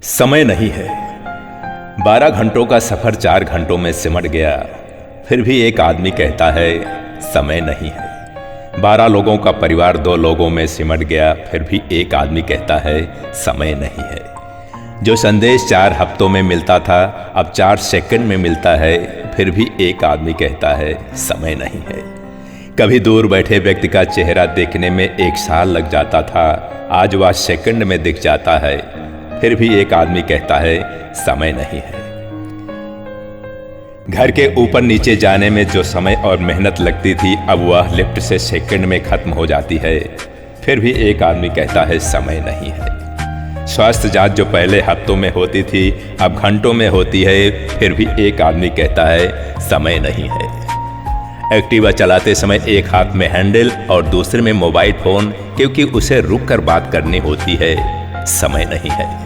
समय नहीं है। 12 घंटों का सफर 4 घंटों में सिमट गया, फिर भी एक आदमी कहता है समय नहीं है। 12 लोगों का परिवार 2 लोगों में सिमट गया, फिर भी एक आदमी कहता है समय नहीं है। जो संदेश 4 हफ्तों में मिलता था अब 4 सेकंड में मिलता है, फिर भी एक आदमी कहता है समय नहीं है। कभी दूर बैठे व्यक्ति का चेहरा देखने में 1 साल लग जाता था, आज वह सेकंड में दिख जाता है, फिर भी एक आदमी कहता है समय नहीं है। घर के ऊपर नीचे जाने में जो समय और मेहनत लगती थी अब वह लिफ्ट से सेकंड में खत्म हो जाती है, फिर भी एक आदमी कहता है समय नहीं है। स्वास्थ्य जांच जो पहले हफ्तों में होती थी अब घंटों में होती है, फिर भी एक आदमी कहता है समय नहीं है। एक्टिवा चलाते समय एक हाथ में हैंडल और दूसरे में मोबाइल फोन, क्योंकि उसे रुक कर बात करनी होती है, समय नहीं है।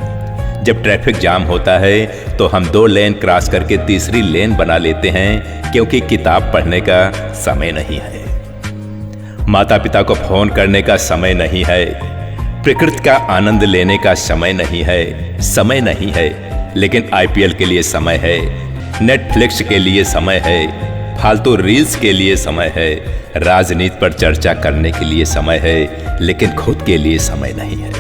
जब ट्रैफिक जाम होता है तो हम 2 लेन क्रॉस करके तीसरी लेन बना लेते हैं, क्योंकि किताब पढ़ने का समय नहीं है। माता पिता को फोन करने का समय नहीं है। प्रकृति का आनंद लेने का समय नहीं है। समय नहीं है, लेकिन IPL के लिए समय है, नेटफ्लिक्स के लिए समय है, फालतू रील्स के लिए समय है, राजनीति पर चर्चा करने के लिए समय है, लेकिन खुद के लिए समय नहीं है।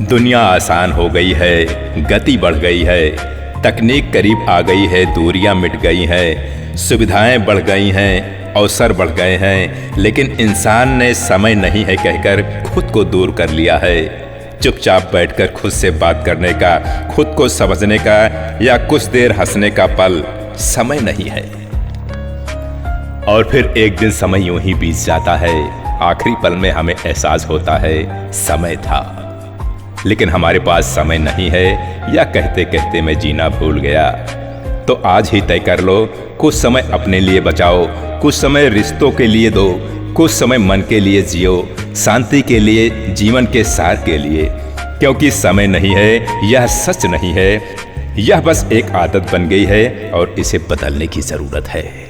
दुनिया आसान हो गई है, गति बढ़ गई है, तकनीक करीब आ गई है, दूरियां मिट गई हैं, सुविधाएं बढ़ गई हैं, अवसर बढ़ गए हैं, लेकिन इंसान ने समय नहीं है कहकर खुद को दूर कर लिया है। चुपचाप बैठकर खुद से बात करने का, खुद को समझने का या कुछ देर हंसने का पल समय नहीं है। और फिर एक दिन समय यूं ही बीत जाता है, आखिरी पल में हमें एहसास होता है समय था, लेकिन हमारे पास समय नहीं है, या कहते कहते मैं जीना भूल गया। तो आज ही तय कर लो, कुछ समय अपने लिए बचाओ, कुछ समय रिश्तों के लिए दो, कुछ समय मन के लिए जियो, शांति के लिए, जीवन के सार के लिए। क्योंकि समय नहीं है यह सच नहीं है, यह बस एक आदत बन गई है और इसे बदलने की जरूरत है।